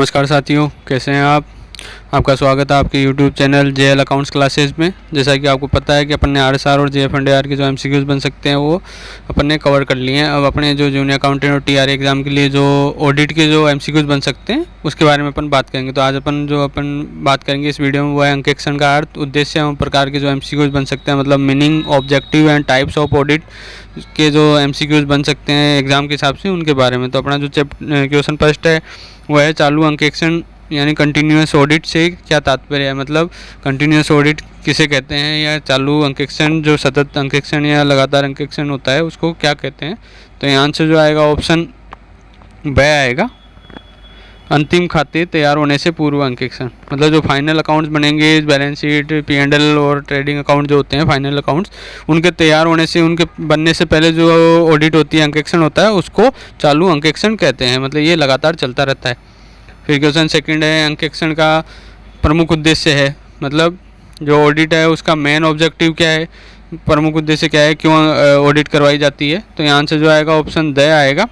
नमस्कार साथियों, कैसे हैं आप। आपका स्वागत है आपके YouTube channel JL accounts classes में। जैसा कि आपको पता है कि अपन ने आरएसआर और जेएफ&आर के जो एमसीक्यूज बन सकते हैं वो अपन ने कवर कर लिए हैं। अब अपने जो जूनियर अकाउंटेंट और टीआरए एग्ज़ाम के लिए जो ऑडिट के जो एमसीक्यूज बन सकते हैं उसके बारे में अपन बात करेंगे। तो आज अपन बात करेंगे इस वीडियो में वो है अंकेक्षण का अर्थ, उद्देश्य एवं प्रकार के जो एमसीक्यूज बन सकते हैं, मतलब meaning, objective and types of audit के जो एमसीक्यूज बन सकते हैं एग्ज़ाम के हिसाब से, उनके बारे में। तो अपना जो क्वेश्चन फर्स्ट है वो है चालू अंकेक्षण यानी कंटिन्यूस ऑडिट से क्या तात्पर्य है, मतलब कंटिन्यूस ऑडिट किसे कहते हैं, या चालू अंकेक्षण जो सतत अंकेक्षण या लगातार अंकेक्षण होता है उसको क्या कहते हैं। तो यहाँ आंसर जो आएगा ऑप्शन ब आएगा, अंतिम खाते तैयार होने से पूर्व अंकेक्षण। मतलब जो फाइनल अकाउंट्स बनेंगे, बैलेंस शीट, P&L और ट्रेडिंग अकाउंट जो होते हैं फाइनल अकाउंट्स, उनके तैयार होने से, उनके बनने से पहले जो ऑडिट होती है, अंकेक्षण होता है, उसको चालू अंकेक्षण कहते हैं। मतलब ये लगातार चलता रहता है। फिर क्वेश्चन सेकंड है अंकेक्षण का प्रमुख उद्देश्य है, मतलब जो ऑडिट है उसका मेन ऑब्जेक्टिव क्या है, प्रमुख उद्देश्य क्या है, क्यों ऑडिट करवाई जाती है। तो यहाँ आंसर जो आएगा ऑप्शन द आएगा,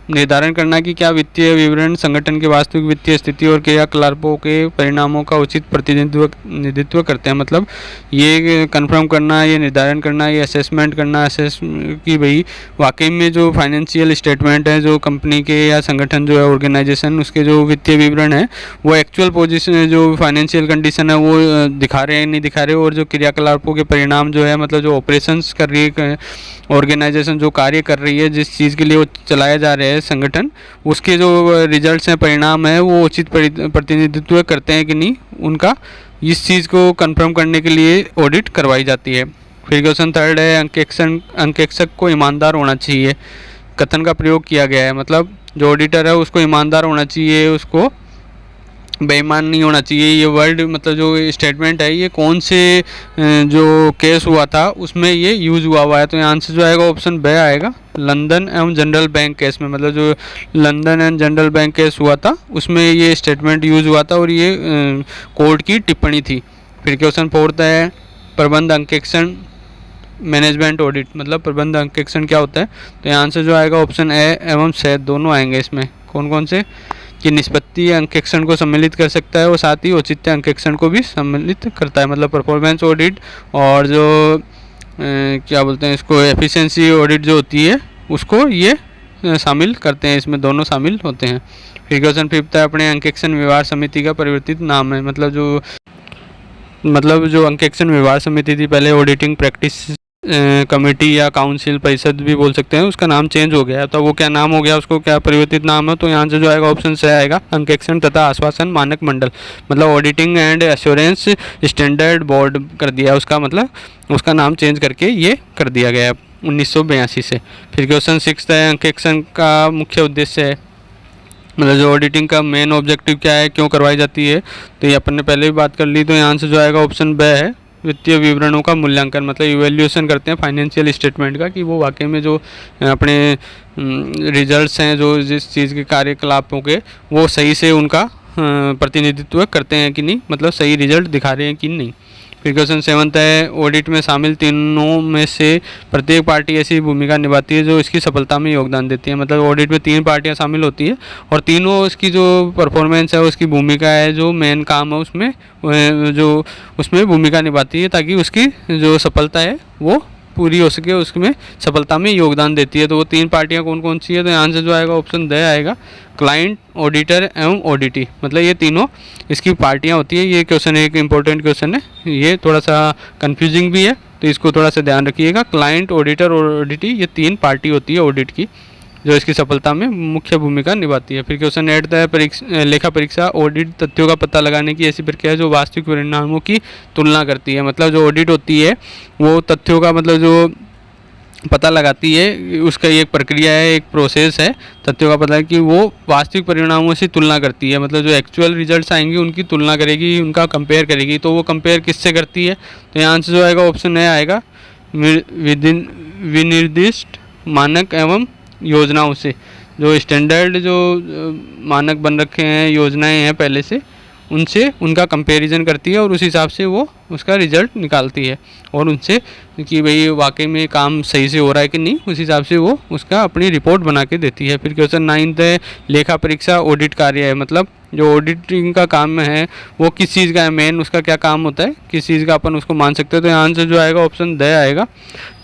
निर्धारण करना कि क्या वित्तीय विवरण संगठन की वास्तविक वित्तीय स्थिति और क्रियाकलापों के परिणामों का उचित प्रतिनिधित्व करते हैं। मतलब ये कंफर्म करना, ये निर्धारण करना, ये असेसमेंट करना कि भाई वाकई में जो फाइनेंशियल स्टेटमेंट है जो कंपनी के या संगठन जो है ऑर्गेनाइजेशन, उसके जो वित्तीय विवरण है वो एक्चुअल पोजीशन, जो फाइनेंशियल कंडीशन है वो दिखा रहे हैं नहीं दिखा रहे, और जो क्रियाकलापों के परिणाम जो है, मतलब जो ऑपरेशंस कर रही है ऑर्गेनाइजेशन, जो कार्य कर रही है, जिस चीज़ के लिए वो चलाया जा रहा है संगठन, उसके जो रिजल्ट्स हैं, परिणाम है, वो उचित प्रतिनिधित्व करते हैं कि नहीं, उनका इस चीज़ को कंफर्म करने के लिए ऑडिट करवाई जाती है। फिर क्वेश्चन थर्ड है अंकेक्षक को ईमानदार होना चाहिए, कथन का प्रयोग किया गया है। मतलब जो ऑडिटर है उसको ईमानदार होना चाहिए, उसको बेईमान नहीं होना चाहिए। ये वर्ड, मतलब जो स्टेटमेंट है, ये कौन से जो केस हुआ था उसमें ये यूज़ हुआ है। तो यहाँ आंसर जो आएगा ऑप्शन ब आएगा, लंदन एवं जनरल बैंक केस में। मतलब जो London and general bank case हुआ था उसमें ये स्टेटमेंट यूज़ हुआ था और ये कोर्ट की टिप्पणी थी। फिर क्वेश्चन फोर्थ है प्रबंध अंकेक्षण मैनेजमेंट ऑडिट, मतलब प्रबंध अंकेक्षण क्या होता है। तो यहाँ आंसर जो आएगा ऑप्शन ए एवं स दोनों आएंगे इसमें। कौन कौन से, कि निष्पत्ति अंकेक्षण को सम्मिलित कर सकता है और साथ ही औचित्य अंकेक्षण को भी सम्मिलित करता है। मतलब परफॉर्मेंस ऑडिट और जो क्या बोलते हैं इसको, एफिशिएंसी ऑडिट जो होती है उसको ये शामिल करते हैं, इसमें दोनों शामिल होते हैं। फिर क्वेश्चन फिफ्थ है अपने अंकेक्षण व्यवहार समिति का परिवर्तित नाम है। मतलब जो अंकेक्षण व्यवहार समिति थी, पहले ऑडिटिंग प्रैक्टिस कमेटी या काउंसिल परिषद भी बोल सकते हैं, उसका नाम चेंज हो गया। तो वो क्या नाम हो गया, उसको क्या परिवर्तित नाम है। तो यहाँ से जो आएगा ऑप्शन से आएगा अंकेक्षण तथा आश्वासन मानक मंडल, मतलब auditing and assurance standard board कर दिया उसका, मतलब उसका नाम चेंज करके ये कर दिया गया 1982 से। फिर क्वेश्चन सिक्स है अंकेक्षण का मुख्य उद्देश्य है, मतलब जो ऑडिटिंग का मेन ऑब्जेक्टिव क्या है, क्यों करवाई जाती है। तो ये अपन ने पहले भी बात कर ली। तो यहाँ से जो आएगा ऑप्शन ब है, वित्तीय विवरणों का मूल्यांकन, मतलब इवैल्यूएशन करते हैं फाइनेंशियल स्टेटमेंट का, कि वो वाकई में जो अपने रिजल्ट्स हैं, जो जिस चीज़ के कार्यकलापों के, वो सही से उनका प्रतिनिधित्व करते हैं कि नहीं, मतलब सही रिजल्ट दिखा रहे हैं कि नहीं। फिर क्वेश्चन सेवंथ है ऑडिट में शामिल तीनों में से प्रत्येक पार्टी ऐसी भूमिका निभाती है जो इसकी सफलता में योगदान देती है। मतलब ऑडिट में 3 पार्टियां शामिल होती है और तीनों इसकी जो परफॉर्मेंस है, उसकी भूमिका है, जो मेन काम है उसमें जो उसमें भूमिका निभाती है, ताकि उसकी जो सफलता है वो पूरी हो सके, उसमें सफलता में योगदान देती है। तो वो 3 पार्टियां कौन कौन सी है। तो यहाँ से जो आएगा ऑप्शन द आएगा, क्लाइंट, ऑडिटर एवं ऑडिटी, मतलब ये तीनों इसकी पार्टियां होती है। ये क्वेश्चन एक इंपॉर्टेंट क्वेश्चन है, ये थोड़ा सा कंफ्यूजिंग भी है, तो इसको थोड़ा सा ध्यान रखिएगा। क्लाइंट, ऑडिटर और ऑडिटी, ये 3 पार्टी होती है ऑडिट की, जो इसकी सफलता में मुख्य भूमिका निभाती है। फिर क्वेश्चन 8 है लेखा परीक्षा ऑडिट तथ्यों का पता लगाने की ऐसी प्रक्रिया है जो वास्तविक परिणामों की तुलना करती है। मतलब जो ऑडिट होती है वो तथ्यों का, मतलब जो पता लगाती है, उसका एक प्रक्रिया है, एक प्रोसेस है तथ्यों का पता है, कि वो वास्तविक परिणामों से तुलना करती है। मतलब जो एक्चुअल रिजल्ट्स आएंगे उनकी तुलना करेगी, उनका कंपेयर करेगी। तो वो कंपेयर किससे करती है। तो यहाँ से जो आएगा ऑप्शन ए आएगा, विनिर्दिष्ट मानक एवं योजनाओं से, जो स्टैंडर्ड जो मानक बन रखे हैं, योजनाएं हैं पहले से, उनसे उनका कंपैरिजन करती है और उस हिसाब से वो उसका रिजल्ट निकालती है, और उनसे कि भाई वाकई में काम सही से हो रहा है कि नहीं, उस हिसाब से वो उसका अपनी रिपोर्ट बना के देती है। फिर क्वेश्चन 9 है, लेखा परीक्षा ऑडिट कार्य है, मतलब जो ऑडिटिंग का काम है वो किस चीज़ का है, मेन उसका क्या काम होता है, किस चीज़ का अपन उसको मान सकते हो। तो यहाँ आंसर जो आएगा ऑप्शन द आएगा,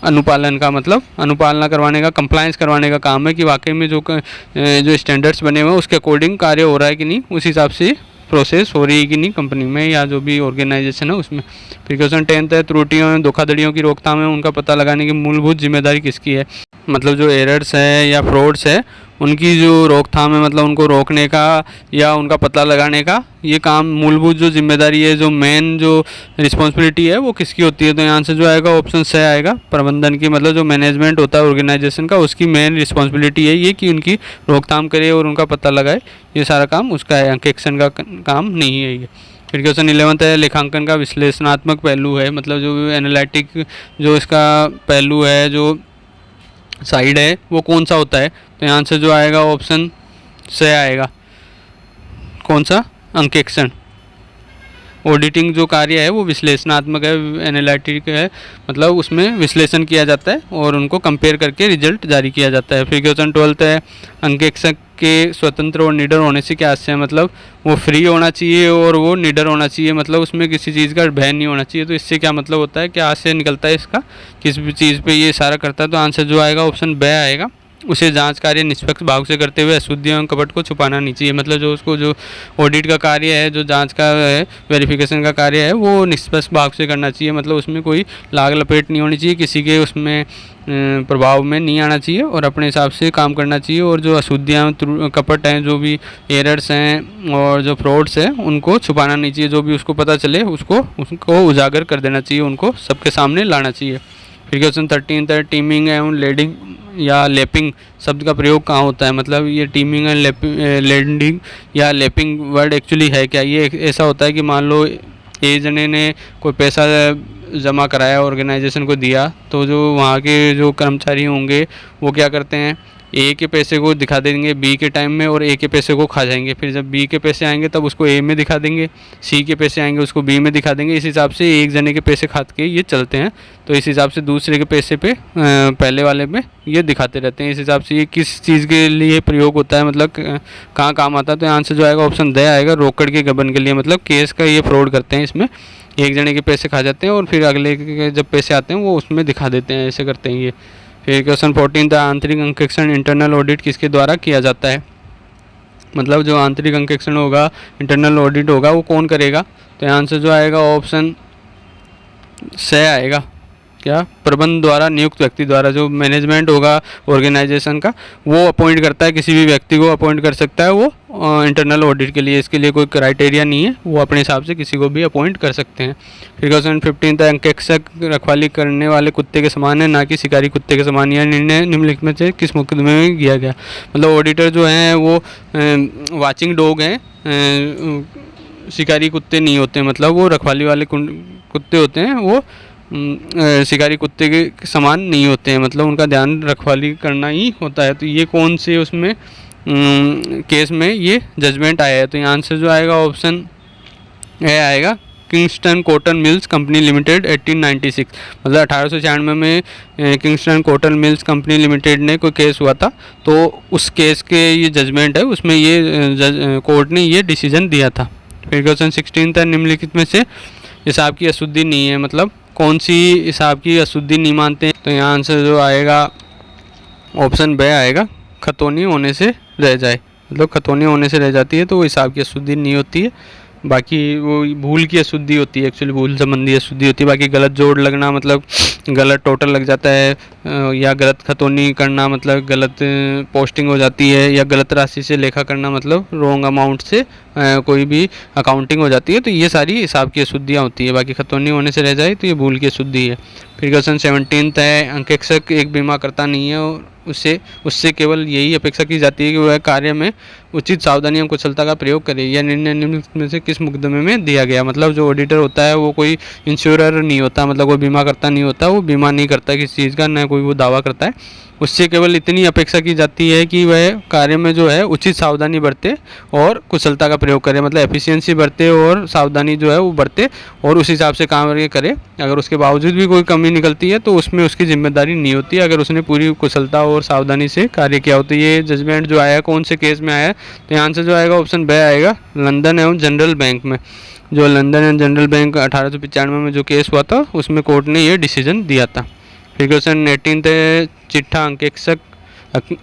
अनुपालन का, मतलब अनुपालना करवाने का, कंप्लायंस करवाने का काम है कि वाकई में जो स्टैंडर्ड्स बने हुए हैं उसके अकॉर्डिंग कार्य हो रहा है कि नहीं, उस हिसाब से प्रोसेस हो रही है कि नहीं कंपनी में या जो भी ऑर्गेनाइजेशन है उसमें। फिर क्वेश्चन 10 है, त्रुटियों एवं धोखाधड़ियों की रोकथाम है उनका पता लगाने की मूलभूत जिम्मेदारी किसकी है, मतलब जो एरर्स है या फ्रॉड्स है उनकी जो रोकथाम है, मतलब उनको रोकने का या उनका पता लगाने का ये काम, मूलभूत जो जिम्मेदारी है, जो मेन जो रिस्पॉन्सिबिलिटी है वो किसकी होती है। तो यहाँ से जो आएगा ऑप्शन से आएगा, प्रबंधन की, मतलब जो मैनेजमेंट होता है ऑर्गेनाइजेशन का उसकी मेन रिस्पॉन्सिबिलिटी है ये कि उनकी रोकथाम करे और उनका पता लगाए, ये सारा काम उसका है, अंक एक्शन का काम नहीं है ये। फिर क्वेश्चन 11 है, लेखांकन का विश्लेषणात्मक पहलू है, मतलब जो एनालिटिक जो इसका पहलू है, जो साइड है वो कौन सा होता है। तो यहाँ से जो आएगा ऑप्शन से आएगा, कौन सा, अंक एक्शन। ऑडिटिंग जो कार्य है वो विश्लेषणात्मक है, एनालिटिक है, मतलब उसमें विश्लेषण किया जाता है और उनको कंपेयर करके रिजल्ट जारी किया जाता है। फिर क्वेश्चन 12 है, अंकेक्षक के स्वतंत्र और निडर होने से क्या आशय है, मतलब वो फ्री होना चाहिए और वो निडर होना चाहिए, मतलब उसमें किसी चीज़ का भय नहीं होना चाहिए। तो इससे क्या मतलब होता है, क्या आशय निकलता है इसका, किस भी चीज़ पे ये सारा करता है। तो आंसर जो आएगा ऑप्शन ब आएगा, उसे जांच कार्य निष्पक्ष भाव से करते हुए अशुद्धियों एवं कपट को छुपाना नहीं चाहिए, मतलब जो उसको जो ऑडिट का कार्य है, जो जांच का है, वेरिफिकेशन का कार्य है वो निष्पक्ष भाव से करना चाहिए, मतलब उसमें कोई लाग लपेट नहीं होनी चाहिए, किसी के उसमें प्रभाव में नहीं आना चाहिए और अपने हिसाब से काम करना चाहिए। और जो अशुद्धियाँ कपट हैं, जो भी एरर्स हैं और जो फ्रॉड्स हैं उनको छुपाना नहीं चाहिए, जो भी उसको पता चले उसको उजागर कर देना चाहिए, उनको सबके सामने लाना चाहिए। फिर क्वेश्चन 13 है, टीमिंग एवं लेडिंग या लेपिंग शब्द का प्रयोग कहाँ होता है, मतलब ये टीमिंग एंड लेडिंग या लेपिंग वर्ड एक्चुअली है क्या। ये ऐसा होता है कि मान लो ए जने ने कोई पैसा जमा कराया, ऑर्गेनाइजेशन को दिया, तो जो वहाँ के जो कर्मचारी होंगे वो क्या करते हैं, ए के पैसे को दिखा देंगे बी के टाइम में और ए के पैसे को खा जाएंगे। फिर जब बी के पैसे आएंगे तब उसको ए में दिखा देंगे, सी के पैसे आएंगे उसको बी में दिखा देंगे। इस हिसाब से एक जने के पैसे खा के ये चलते हैं, तो इस हिसाब से दूसरे के पैसे पे पहले वाले में ये दिखाते रहते हैं। इस हिसाब से ये किस चीज़ के लिए प्रयोग होता है, मतलब कहाँ काम आता है। तो आंसर जो आएगा ऑप्शन द आएगा, रोकड़ के गबन के लिए, मतलब केस का ये फ्रॉड करते हैं, इसमें एक जने के पैसे खा जाते हैं और फिर अगले के जब पैसे आते हैं वो उसमें दिखा देते हैं, ऐसे करते हैं ये। फिर क्वेश्चन 14 था, आंतरिक अंकेक्षण इंटरनल ऑडिट किसके द्वारा किया जाता है, मतलब जो आंतरिक अंकेक्षण होगा, इंटरनल ऑडिट होगा, वो कौन करेगा। तो आंसर जो आएगा ऑप्शन से आएगा, क्या, प्रबंध द्वारा, नियुक्त व्यक्ति द्वारा। जो मैनेजमेंट होगा ऑर्गेनाइजेशन का वो अपॉइंट करता है, किसी भी व्यक्ति को अपॉइंट कर सकता है वो इंटरनल ऑडिट के लिए, इसके लिए कोई क्राइटेरिया नहीं है, वो अपने हिसाब से किसी को भी अपॉइंट कर सकते हैं। फिर क्वेश्चन 15 था, अंकेक्षक रखवाली करने वाले कुत्ते के समान है ना कि शिकारी कुत्ते के समान, यह निर्णय निम्नलिखित में से किस मुकदमे में किया गया। मतलब ऑडिटर जो हैं वो वाचिंग डॉग हैं, शिकारी कुत्ते नहीं होते, मतलब वो रखवाली वाले कुत्ते होते हैं, वो शिकारी कुत्ते के समान नहीं होते हैं, मतलब उनका ध्यान रखवाली करना ही होता है। तो ये कौन से उसमें केस में ये जजमेंट आया है। तो यहाँ आंसर जो आएगा ऑप्शन ए आएगा, Kingston cotton mills company limited 1896, मतलब 1896 में Kingston cotton mills company limited ने कोई केस हुआ था, तो उस केस के ये जजमेंट है, उसमें ये कोर्ट ने ये डिसीजन दिया था। फिर क्वेश्चन 16 था, निम्नलिखित में से हिसाब की अशुद्धि नहीं है, मतलब कौन सी हिसाब की अशुद्धि नहीं मानते हैं। तो यहाँ आंसर जो आएगा ऑप्शन ब आएगा, खतौनी होने से रह जाए, मतलब खतौनी होने से रह जाती है तो वो हिसाब की अशुद्धि नहीं होती है, बाकी वो भूल की अशुद्धि होती है, एक्चुअली भूल संबंधी अशुद्धि होती है। बाकी गलत जोड़ लगना, मतलब गलत टोटल लग जाता है, या गलत खतौनी करना मतलब गलत पोस्टिंग हो जाती है, या गलत राशि से लेखा करना मतलब रॉन्ग अमाउंट से कोई भी अकाउंटिंग हो जाती है, तो ये सारी हिसाब की अशुद्धियाँ होती है। बाकी खतौनी होने से रह जाए तो ये भूल की अशुद्धि है। फिर क्वेश्चन 17 है, अंकेक्षक एक बीमाकर्ता नहीं है और उससे केवल यही अपेक्षा की जाती है कि वह कार्य में उचित सावधानी एवं कुशलता का प्रयोग करे। यह निर्णय निम्नलिखित में से किस मुकदमे में दिया गया। मतलब जो ऑडिटर होता है वो कोई इंश्योरर नहीं होता, मतलब कोई बीमा करता नहीं होता, वो बीमा नहीं करता किसी चीज़ का, न कोई वो दावा करता है। उससे केवल इतनी अपेक्षा की जाती है कि वह कार्य में जो है उचित सावधानी बरते और कुशलता का प्रयोग करे, मतलब एफिशिएंसी बरते और सावधानी जो है वो बरते और उस हिसाब से काम करे। अगर उसके बावजूद भी कोई कमी निकलती है तो उसमें उसकी जिम्मेदारी नहीं होती अगर उसने पूरी कुशलता और सावधानी से कार्य किया हो। तो ये जजमेंट जो आया कौन से केस में आया है, तो यहाँ से जो आएगा ऑप्शन बी आएगा, लंदन एवं जनरल बैंक में। जो लंदन एंड जनरल बैंक 1895 में जो केस हुआ था उसमें कोर्ट ने ये डिसीजन दिया था। फिर क्वेश्चन 18 है, चिट्ठा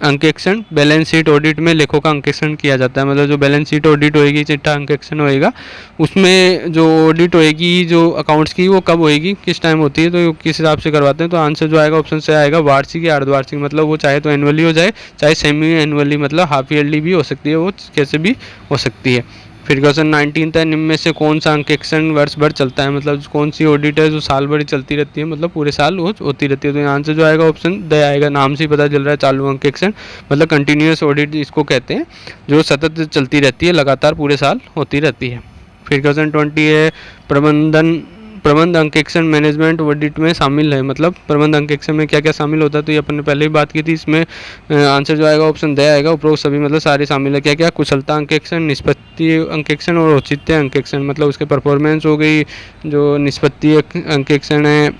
अंकेक्षण बैलेंस शीट ऑडिट में लेखों का अंकेक्षण किया जाता है। मतलब जो बैलेंस शीट ऑडिट होएगी, चिट्ठा अंकेक्षण होएगा, उसमें जो ऑडिट होएगी जो अकाउंट्स की वो कब होएगी, किस टाइम होती है, तो किस हिसाब से करवाते हैं। तो आंसर जो आएगा ऑप्शन से आएगा वार्षिक या अर्धवार्षिक, मतलब वो चाहे तो एनुअली हो जाए चाहे सेमी एनुअली, मतलब हाफ ईयरली भी हो सकती है, वो कैसे भी हो सकती है। फिर क्वेश्चन 19 है, निम्न में से कौन सा अंकेक्षण वर्ष भर चलता है, मतलब कौन सी ऑडिट है जो साल भर चलती रहती है, मतलब पूरे साल वो होती रहती है। तो यहाँ से जो आएगा ऑप्शन द आएगा, नाम से ही पता चल रहा है चालू अंकेक्षण, मतलब कंटिन्यूअस ऑडिट इसको कहते हैं, जो सतत चलती रहती है, लगातार पूरे साल होती रहती है। फिर क्वेश्चन 20 है, प्रबंध अंकेक्षण मैनेजमेंट ऑडिट में शामिल है, मतलब प्रबंध अंकेक्षण में क्या क्या शामिल होता है, तो ये अपन ने पहले ही बात की थी। इसमें आंसर जो आएगा ऑप्शन दे आएगा, उपरोक्त सभी मतलब सारे शामिल है। क्या क्या, कुशलता अंकेक्षण, निष्पत्ति अंकेक्षण और औचित्य अंकेक्षण, मतलब उसके परफॉर्मेंस हो गई, जो निष्पत्ति अंकेक्षण है,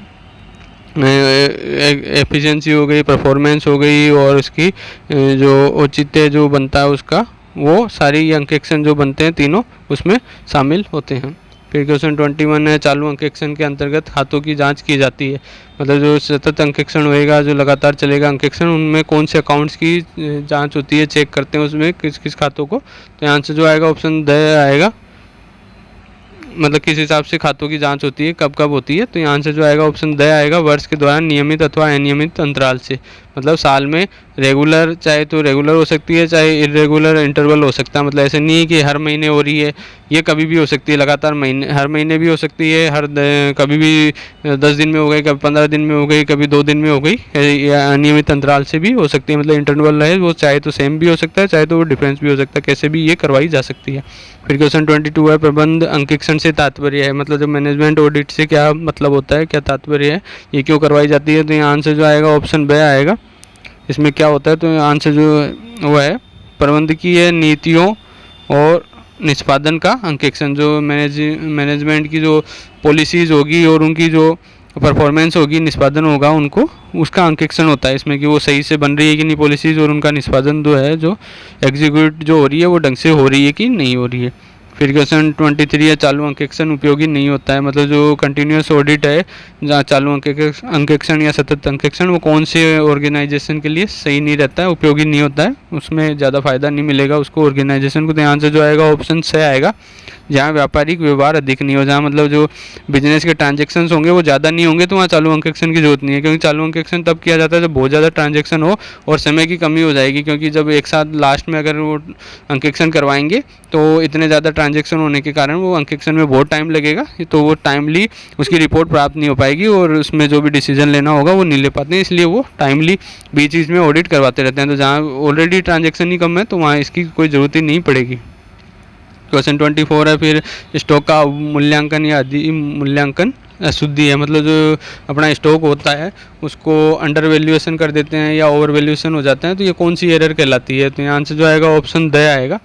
एफिशिएंसी हो गई, परफॉर्मेंस हो गई, और उसकी जो औचित्य जो बनता है उसका, वो सारी अंकेक्षण जो बनते हैं तीनों उसमें शामिल होते हैं। फिर क्वेश्चन 21 है, चालू अंकेक्षण के अंतर्गत खातों की जांच की जाती है, मतलब जो सतत अंकेक्षण होएगा, जो लगातार चलेगा अंकेक्षण, उनमें कौन से अकाउंट्स की जांच होती है, चेक करते हैं उसमें किस किस खातों को। तो यहाँ से जो आएगा ऑप्शन द आएगा, मतलब किस हिसाब से खातों की जांच होती है, कब कब होती है। तो यहाँ से जो आएगा ऑप्शन द आएगा, वर्ष के दौरान नियमित अथवा अनियमित अंतराल से, मतलब साल में रेगुलर, चाहे तो रेगुलर हो सकती है चाहे इरेगुलर इंटरवल हो सकता है, मतलब ऐसे नहीं है कि हर महीने हो रही है, ये कभी भी हो सकती है, लगातार हर महीने भी हो सकती है, कभी भी 10 दिन में हो गई, कभी 15 दिन में हो गई, कभी 2 दिन में हो गई, या अनियमित अंतराल से भी हो सकती है, मतलब इंटरवल है वो, चाहे तो सेम भी हो सकता है चाहे तो वो डिफरेंस भी हो सकता है, कैसे भी ये करवाई जा सकती है। फिर क्वेश्चन 22 है, प्रबंध अंकेक्षण से तात्पर्य है, मतलब जो मैनेजमेंट ऑडिट से क्या मतलब होता है, क्या तात्पर्य है, ये क्यों करवाई जाती है। तो यहाँ आंसर जो आएगा ऑप्शन बी आएगा, इसमें क्या होता है। तो आंसर जो वो है, प्रबंधकीय नीतियों और निष्पादन का अंकेक्षण, जो मैनेजमेंट की जो पॉलिसीज़ होगी और उनकी जो परफॉर्मेंस होगी, निष्पादन होगा उनको, उसका अंकेक्षण होता है इसमें, कि वो सही से बन रही है कि नहीं पॉलिसीज़, और उनका निष्पादन जो है, जो एग्जीक्यूट जो हो रही है वो ढंग से हो रही है कि नहीं हो रही है। फिर क्वेश्चन 23 है, चालू अंकेक्षण उपयोगी नहीं होता है, मतलब जो कंटिन्यूअस ऑडिट है, जहाँ चालू अंकेक्षण या सतत अंकेक्षण, वो कौन से ऑर्गेनाइजेशन के लिए सही नहीं रहता है, उपयोगी नहीं होता है, उसमें ज़्यादा फायदा नहीं मिलेगा उसको ऑर्गेनाइजेशन को। तो यहाँ से जो आएगा ऑप्शन से आएगा, जहाँ व्यापारिक व्यवहार अधिक नहीं हो, जहाँ मतलब जो बिजनेस के ट्रांजेक्शन्स होंगे वो ज़्यादा नहीं होंगे, तो वहाँ चालू अंकेक्षण की जरूरत नहीं है, क्योंकि चालू अंकेक्षण तब किया जाता है जब बहुत ज़्यादा ट्रांजेक्शन हो और समय की कमी हो जाएगी, क्योंकि जब एक साथ लास्ट में अगर वो अंकेक्षण करवाएंगे तो इतने ज़्यादा ट्रांजेक्शन होने के कारण वो अंकेक्षण में बहुत टाइम लगेगा, तो वो टाइमली उसकी रिपोर्ट प्राप्त नहीं हो पाएगी और उसमें जो भी डिसीजन लेना होगा वो नहीं ले पाते हैं, इसलिए वो टाइमली बीच बीच में ऑडिट करवाते रहते हैं। तो जहाँ ऑलरेडी ट्रांजेक्शन ही कम है तो वहाँ इसकी कोई ज़रूरत ही नहीं पड़ेगी। क्वेश्चन 24 है, फिर स्टॉक का मूल्यांकन या मूल्यांकन अशुद्धि है, मतलब जो अपना स्टॉक होता है उसको अंडर वैल्यूएशन कर देते हैं या ओवर वैल्यूएशन हो जाते हैं, तो ये कौन सी एरर कहलाती है। तो यहाँ से जो आएगा ऑप्शन द आएगा,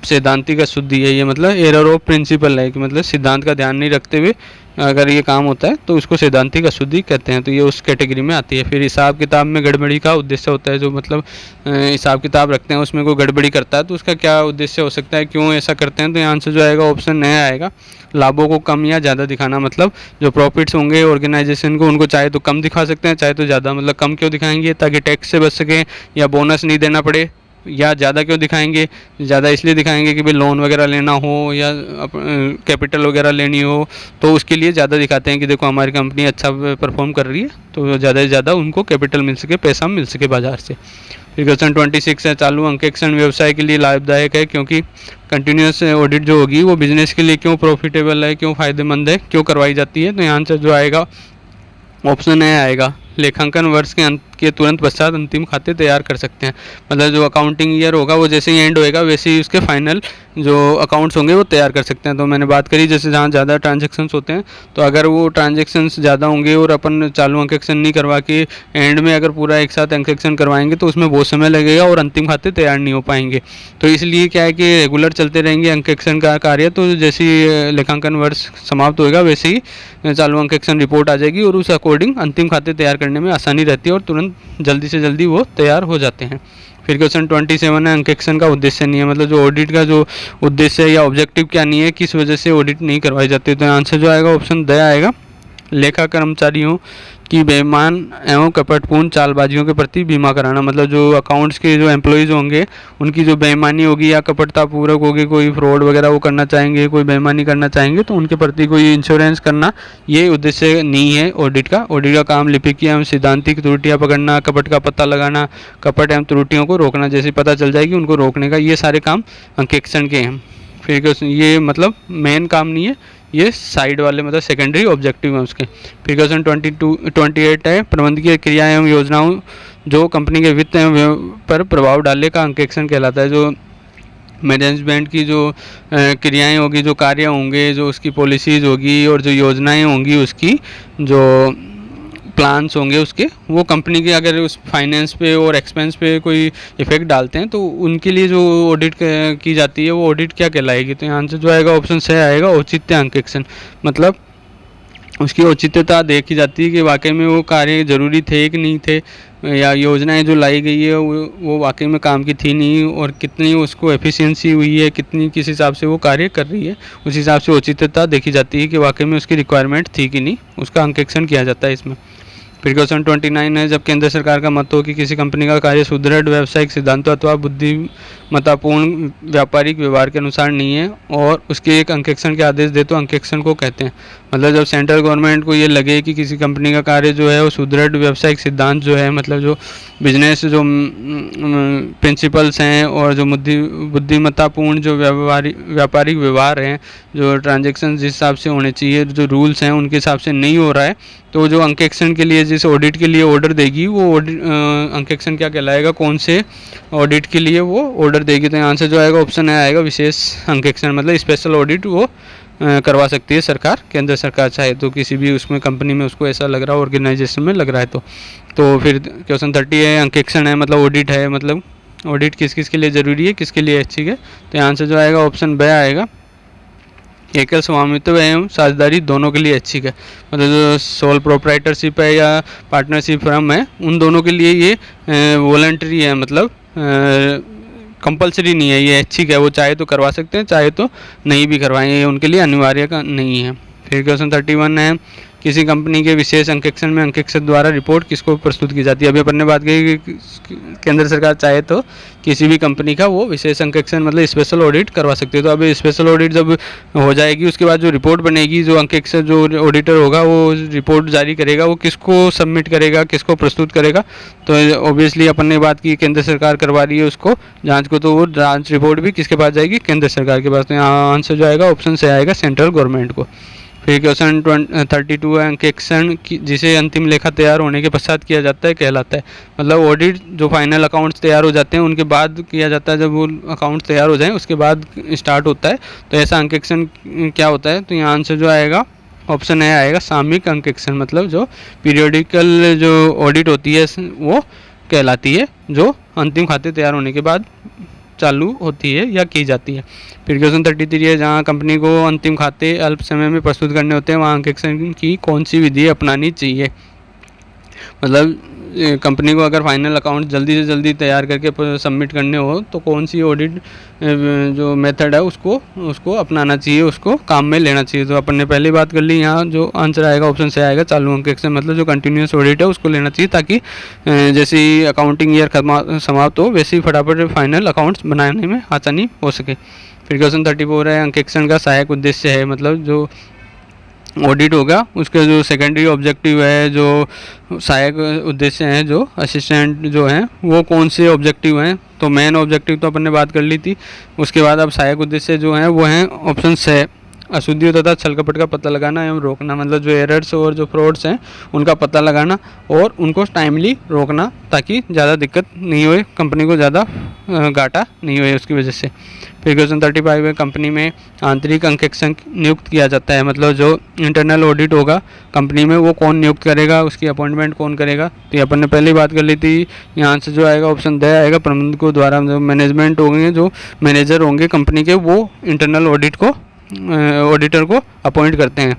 सैद्धांतिक अशुद्धि है ये, मतलब एरर ऑफ प्रिंसिपल है, कि मतलब सिद्धांत का ध्यान नहीं रखते हुए अगर ये काम होता है तो उसको सैद्धांतिक अशुद्धि कहते हैं, तो ये उस कैटेगरी में आती है। फिर हिसाब किताब में गड़बड़ी का उद्देश्य होता है, जो मतलब हिसाब किताब रखते हैं उसमें कोई गड़बड़ी करता है तो उसका क्या उद्देश्य हो सकता है, क्यों ऐसा करते हैं। तो यहाँ आंसर जो आएगा ऑप्शन नया आएगा, लाभों को कम या ज़्यादा दिखाना, मतलब जो प्रॉफिट्स होंगे ऑर्गेनाइजेशन को उनको चाहे तो कम दिखा सकते हैं चाहे तो ज़्यादा, मतलब कम क्यों दिखाएंगे, ताकि टैक्स से बच सकें या बोनस नहीं देना पड़े, या ज़्यादा क्यों दिखाएंगे, ज़्यादा इसलिए दिखाएंगे कि भाई लोन वगैरह लेना हो या कैपिटल वगैरह लेनी हो, तो उसके लिए ज़्यादा दिखाते हैं कि देखो हमारी कंपनी अच्छा परफॉर्म कर रही है, तो ज़्यादा से ज़्यादा उनको कैपिटल मिल सके, पैसा मिल सके बाज़ार से। फिर क्वेश्चन 26 है, चालू अंकेक्षण व्यवसाय के लिए लाभदायक है, क्योंकि कंटिन्यूस ऑडिट जो होगी वो बिजनेस के लिए क्यों प्रॉफिटेबल है, क्यों फ़ायदेमंद है, क्यों करवाई जाती है। तो यहाँ से जो आएगा ऑप्शन ए आएगा, लेखांकन वर्ष के अंत के तुरंत पश्चात अंतिम खाते तैयार कर सकते हैं। मतलब जो अकाउंटिंग ईयर होगा वो जैसे ही एंड होएगा वैसे ही उसके फाइनल जो अकाउंट्स होंगे वो तैयार कर सकते हैं। तो मैंने बात करी जैसे जहाँ ज़्यादा ट्रांजेक्शन्स होते हैं, तो अगर वो ट्रांजेक्शन्स ज़्यादा होंगे और अपन चालू अंक एक्शन नहीं करवा के एंड में अगर पूरा एक साथ अंक एक्शन करवाएंगे तो उसमें बहुत समय लगेगा और अंतिम खाते तैयार नहीं हो पाएंगे। तो इसलिए क्या है कि रेगुलर चलते रहेंगे अंक एक्शन का कार्य, तो जैसे ही लेखांकन वर्ष समाप्त होएगा वैसे ही चालू अंक एक्शन रिपोर्ट आ जाएगी और उस अकॉर्डिंग अंतिम खाते तैयार करने में आसानी रहती है और तुरंत जल्दी से जल्दी वो तैयार हो जाते हैं। फिर क्वेश्चन 27 है, अंक एक्शन का उद्देश्य नहीं है। मतलब जो ऑडिट का जो उद्देश्य है या ऑब्जेक्टिव क्या नहीं है, किस वजह से ऑडिट नहीं करवाई जाती है। तो आंसर जो आएगा ऑप्शन द आएगा, लेखा कर्मचारियों की बेईमान एवं कपटपूर्ण चालबाजियों के प्रति बीमा कराना। मतलब जो अकाउंट्स के जो एम्प्लॉयज़ होंगे उनकी जो बेईमानी होगी या कपटतापूर्वक होगी, कोई फ्रॉड वगैरह वो करना चाहेंगे, कोई बेईमानी करना चाहेंगे, तो उनके प्रति कोई इंश्योरेंस करना ये उद्देश्य नहीं है ऑडिट का। ऑडिट का काम लिपिक एवं सिद्धांतिक त्रुटियाँ पकड़ना, कपट का पता लगाना, कपट एवं त्रुटियों को रोकना, जैसे पता चल जाएगी उनको रोकने का, ये सारे काम अंकेक्षण के हैं। फिर क्वेश्चन ये मतलब मेन काम नहीं है, ये साइड वाले मतलब सेकेंडरी ऑब्जेक्टिव है उसके। फिर क्वेश्चन 28 है, प्रबंधकीय क्रियाएं एवं योजनाओं जो कंपनी के वित्त पर प्रभाव डाले का अंकेक्षण कहलाता है। जो मैनेजमेंट की जो क्रियाएं होगी, जो कार्य होंगे, जो उसकी पॉलिसीज़ होगी और जो योजनाएं होंगी, उसकी जो प्लान्स होंगे उसके, वो कंपनी के अगर उस फाइनेंस पे और एक्सपेंस पे कोई इफेक्ट डालते हैं तो उनके लिए जो ऑडिट की जाती है वो ऑडिट क्या कहलाएगी। तो यहाँ से जो आएगा ऑप्शन से आएगा औचित्य अंकेक्षण। मतलब उसकी औचित्यता देखी जाती है कि वाकई में वो कार्य ज़रूरी थे कि नहीं थे, या योजनाएं जो लाई गई है वो वाकई में काम की थी नहीं, और कितनी उसको एफिशिएंसी हुई है, कितनी किस हिसाब से वो कार्य कर रही है, उस हिसाब से औचित्यता देखी जाती है कि वाकई में उसकी रिक्वायरमेंट थी कि नहीं, उसका अंकेक्षण किया जाता है इसमें। फिर क्वेश्चन 29 है, जब केंद्र सरकार का मत हो कि किसी कंपनी का कार्य सुदृढ़ व्यावसायिक सिद्धांतों अथवा बुद्धिमत्तापूर्ण व्यापारिक व्यवहार के अनुसार नहीं है और उसके एक अंकेक्षण के आदेश दे तो अंकेक्षण को कहते हैं। मतलब जब सेंट्रल गवर्नमेंट को ये लगे कि किसी कंपनी का कार्य जो है वो सुदृढ़ व्यावसायिक सिद्धांत जो है, मतलब जो बिजनेस जो प्रिंसिपल्स हैं और जो बुद्धिमत्तापूर्ण जो व्यापारिक व्यवहार हैं, जो ट्रांजेक्शन जिस हिसाब से होने चाहिए, जो रूल्स हैं उनके हिसाब से नहीं हो रहा है, तो जो अंकेक्षण के लिए जिस ऑडिट के लिए ऑर्डर देगी वो अंकेक्षण क्या कहलाएगा, कौन से ऑडिट के लिए वो ऑर्डर देगी। तो यहाँ से जो आएगा ऑप्शन आएगा विशेष अंकेक्षण। मतलब स्पेशल ऑडिट वो करवा सकती है सरकार, केंद्र सरकार चाहे तो किसी भी उसमें कंपनी में उसको ऐसा लग रहा है, ऑर्गेनाइजेशन में लग रहा है तो फिर क्वेश्चन 30 है, अंकेक्षण है मतलब ऑडिट है, मतलब ऑडिट किस किस के लिए ज़रूरी है, किसके लिए ऐच्छिक है। तो यहाँ से जो आएगा ऑप्शन ब आएगा, एकल स्वामित्व एवं साझेदारी दोनों के लिए ऐच्छिक है। मतलब जो सोल प्रोप्राइटरशिप है या पार्टनरशिप फर्म है, उन दोनों के लिए ये वॉलंटरी है, मतलब कंपलसरी नहीं है, ये ऐच्छिक है, वो चाहे तो करवा सकते हैं, चाहे तो नहीं भी करवाएंगे, ये उनके लिए अनिवार्य का नहीं है। फिर क्वेश्चन 31 है, किसी कंपनी के विशेष अंकेक्षण में अंकेक्षक द्वारा रिपोर्ट किसको प्रस्तुत की जाती है। अभी अपन ने बात की कि केंद्र सरकार चाहे तो किसी भी कंपनी का वो विशेष अंकेक्षण मतलब स्पेशल ऑडिट करवा सकती है। तो अभी स्पेशल ऑडिट जब हो जाएगी उसके बाद जो रिपोर्ट बनेगी, जो अंकेक्षक जो ऑडिटर होगा वो रिपोर्ट जारी करेगा, वो किसको सबमिट करेगा, किसको प्रस्तुत करेगा। तो ऑब्वियसली अपन ने बात की केंद्र सरकार करवा रही है उसको जाँच को, तो वो जाँच रिपोर्ट भी किसके पास जाएगी, केंद्र सरकार के पास। तो यहाँ आंसर जो आएगा ऑप्शन से आएगा सेंट्रल गवर्नमेंट को। फिर क्वेश्चन 32 है, अंकेक्षण जिसे अंतिम लेखा तैयार होने के पश्चात किया जाता है कहलाता है। मतलब ऑडिट जो फाइनल अकाउंट्स तैयार हो जाते हैं उनके बाद किया जाता है, जब वो अकाउंट्स तैयार हो जाएं उसके बाद स्टार्ट होता है। तो ऐसा अंकेक्षण क्या होता है। तो यहाँ आंसर जो आएगा ऑप्शन ए आएगा सामयिक अंकेक्षण। मतलब जो पीरियोडिकल जो ऑडिट होती है वो कहलाती है, जो अंतिम खाते तैयार होने के बाद चालू होती है या की जाती है। फिर क्वेश्चन 33 है, जहाँ कंपनी को अंतिम खाते अल्प समय में प्रस्तुत करने होते हैं वहाँ अंकेक्षण की कौन सी विधि अपनानी चाहिए। मतलब कंपनी को अगर फाइनल अकाउंट जल्दी से जल्दी तैयार करके सबमिट करने हो तो कौन सी ऑडिट जो मेथड है उसको अपनाना चाहिए, उसको काम में लेना चाहिए। तो अपन ने पहले बात कर ली, यहाँ जो आंसर आएगा ऑप्शन से आएगा चालू अंकेक्षण। मतलब जो कंटिन्यूस ऑडिट है उसको लेना चाहिए, ताकि जैसे ही अकाउंटिंग ईयर समाप्त हो वैसे ही फटाफट फाइनल अकाउंट्स बनाने में आसानी हो सके। फिर क्वेश्चन 34 है, अंकेक्षण का सहायक उद्देश्य है। मतलब जो ऑडिट होगा उसका जो सेकेंडरी ऑब्जेक्टिव है, जो सहायक उद्देश्य हैं, जो असिस्टेंट जो हैं वो कौन से ऑब्जेक्टिव हैं। तो मेन ऑब्जेक्टिव तो अपन ने बात कर ली थी, उसके बाद अब सहायक उद्देश्य जो हैं वो हैं ऑप्शन से अशुद्धियों तथा छल कपट का पता लगाना एवं रोकना, मतलब जो एरर्स और जो फ्रॉड्स हैं उनका पता लगाना और उनको टाइमली रोकना, ताकि ज़्यादा दिक्कत नहीं होए, कंपनी को ज़्यादा घाटा नहीं होए उसकी वजह से। फिर क्वेश्चन 35 है, कंपनी में आंतरिक अंकेक्षक नियुक्त किया जाता है, मतलब जो इंटरनल ऑडिट होगा कंपनी में वो कौन नियुक्त करेगा, उसकी अपॉइंटमेंट कौन करेगा। तो ये अपन ने पहले ही बात कर ली थी। यहाँ से जो आएगा ऑप्शन द आएगा, प्रबंधकों द्वारा, जो मैनेजमेंट होंगे, जो मैनेजर होंगे कंपनी के, वो इंटरनल ऑडिट को ऑडिटर को अपॉइंट करते हैं।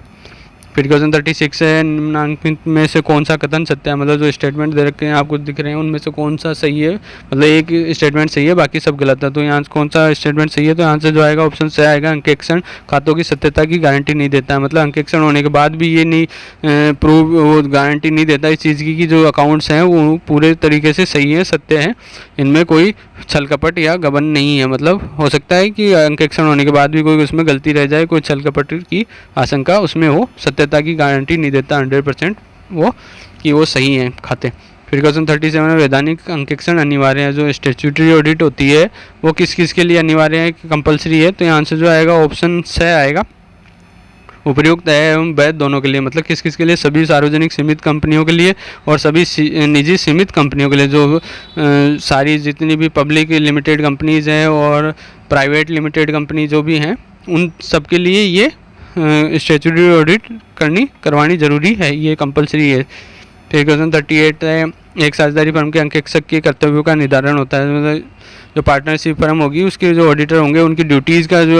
फिर क्वेश्चन 36 है, निम्नलिखित में से कौन सा कथन सत्य है, मतलब जो स्टेटमेंट दे रखे हैं आपको दिख रहे हैं उनमें से कौन सा सही है, मतलब एक स्टेटमेंट सही है बाकी सब गलत है। तो यहाँ से कौन सा स्टेटमेंट सही है, तो यहाँ से जो आएगा ऑप्शन से आएगा, अंकेक्षण खातों की सत्यता की गारंटी नहीं देता है, मतलब अंकेक्षण होने के बाद भी ये नहीं प्रूव वो गारंटी नहीं देता इस चीज़ की कि जो अकाउंट्स हैं वो पूरे तरीके से सही है, सत्य है, इनमें कोई छल कपट या गबन नहीं है। मतलब हो सकता है कि अंकेक्षण होने के बाद भी कोई उसमें गलती रह जाए, कोई छल कपट की आशंका उसमें हो, सत्यता की गारंटी नहीं देता 100% वो कि वो सही है खाते। फिर क्वेश्चन 37 में, वैधानिक अंकेक्षण अनिवार्य है, जो स्टैट्यूटरी ऑडिट होती है वो किस किस के लिए अनिवार्य है, कंपलसरी है। तो यहाँ से जो आएगा ऑप्शन से आएगा, उपयुक्त है एवं वैध दोनों के लिए, मतलब किस किस के लिए, सभी सार्वजनिक सीमित कंपनियों के लिए और सभी निजी सीमित कंपनियों के लिए, जो सारी जितनी भी पब्लिक लिमिटेड कंपनीज हैं और प्राइवेट लिमिटेड कंपनी जो भी हैं उन सब के लिए ये स्टैट्यूटरी ऑडिट करवानी ज़रूरी है, ये कंपलसरी है। फिर क्वेश्चन 38 है, एक साझेदारी फर्म के अंकेक्षक के कर्तव्यों का निर्धारण होता है, मतलब जो पार्टनरशिप फर्म होगी उसके जो ऑडिटर होंगे उनकी ड्यूटीज़ का जो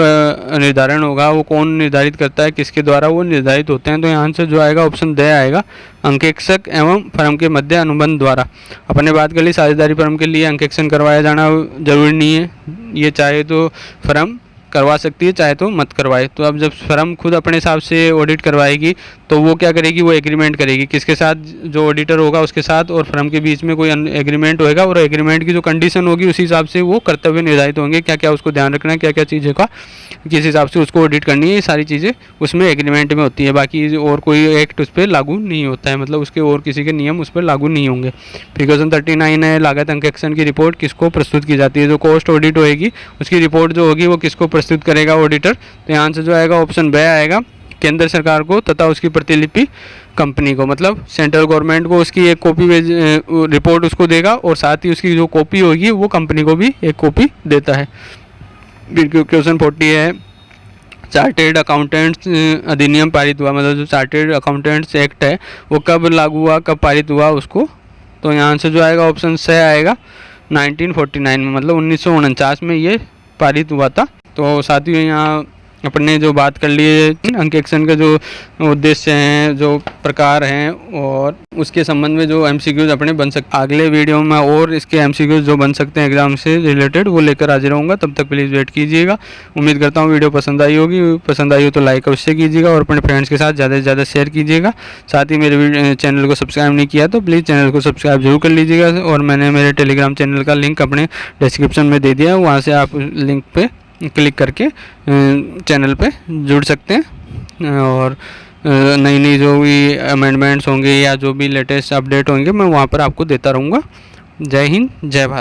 निर्धारण होगा वो कौन निर्धारित करता है, किसके द्वारा वो निर्धारित होते हैं। तो यहाँ से जो आएगा ऑप्शन द आएगा, अंकेक्षक एवं फर्म के मध्य अनुबंध द्वारा। अपन ने बात कर ली साझेदारी फर्म के लिए अंकेक्षण करवाया जाना जरूरी नहीं है, ये चाहे तो फर्म करवा सकती है चाहे तो मत करवाए। तो अब जब फर्म खुद अपने हिसाब से ऑडिट करवाएगी तो वो क्या करेगी, वो एग्रीमेंट करेगी किसके साथ, जो ऑडिटर होगा उसके साथ, और फर्म के बीच में कोई एग्रीमेंट होएगा और एग्रीमेंट की जो कंडीशन होगी उसी हिसाब से वो कर्तव्य निर्धारित होंगे, क्या क्या उसको ध्यान रखना है, क्या क्या चीज़ें का किस हिसाब से उसको ऑडिट करनी है, ये सारी चीज़ें उसमें एग्रीमेंट में होती है। बाकी और कोई एक्ट उस पर लागू नहीं होता है, मतलब उसके और किसी के नियम उस पर लागू नहीं होंगे। फिर क्वेश्चन 39 है, लागत अंकेक्षण की रिपोर्ट किसको प्रस्तुत की जाती है, जो कॉस्ट ऑडिट होएगी उसकी रिपोर्ट जो होगी वो किसको प्रस्तुत करेगा, ऑडिटर। तो यहाँ से जो आएगा ऑप्शन ब आएगा, केंद्र सरकार को तथा उसकी प्रतिलिपि कंपनी को, मतलब सेंट्रल गवर्नमेंट को उसकी एक कॉपी रिपोर्ट उसको देगा और साथ ही उसकी जो कॉपी होगी वो कंपनी को भी एक कॉपी देता है। क्वेश्चन 40 है, चार्टेड अकाउंटेंट्स अधिनियम पारित हुआ, मतलब जो चार्टेड अकाउंटेंट्स एक्ट है वो कब लागू हुआ, कब पारित हुआ उसको। तो यहाँ से जो आएगा ऑप्शन से आएगा 1949 में, मतलब 1949 में ये पारित हुआ था। तो साथ ही यहाँ अपन ने जो बात कर ली है अंकेक्षण का जो उद्देश्य हैं, जो प्रकार हैं और उसके संबंध में जो एमसीक्यूज अपने बन सकते, अगले वीडियो में और इसके एमसीक्यूज जो बन सकते हैं एग्जाम से रिलेटेड वो लेकर हाजिर रहूँगा। तब तक प्लीज़ वेट कीजिएगा। उम्मीद करता हूँ वीडियो पसंद आई होगी, पसंद आई हो तो लाइक अवश्य कीजिएगा और अपने फ्रेंड्स के साथ ज़्यादा से ज़्यादा शेयर कीजिएगा। साथ ही मेरे चैनल को सब्सक्राइब नहीं किया तो प्लीज़ चैनल को सब्सक्राइब जरूर कर लीजिएगा, और मैंने मेरे टेलीग्राम चैनल का लिंक अपने डिस्क्रिप्शन में दे दिया है, वहाँ से आप लिंक पे क्लिक करके चैनल पे जुड़ सकते हैं और नई नई जो भी अमेंडमेंट्स होंगे या जो भी लेटेस्ट अपडेट होंगे मैं वहाँ पर आपको देता रहूँगा। जय हिंद, जय भारत।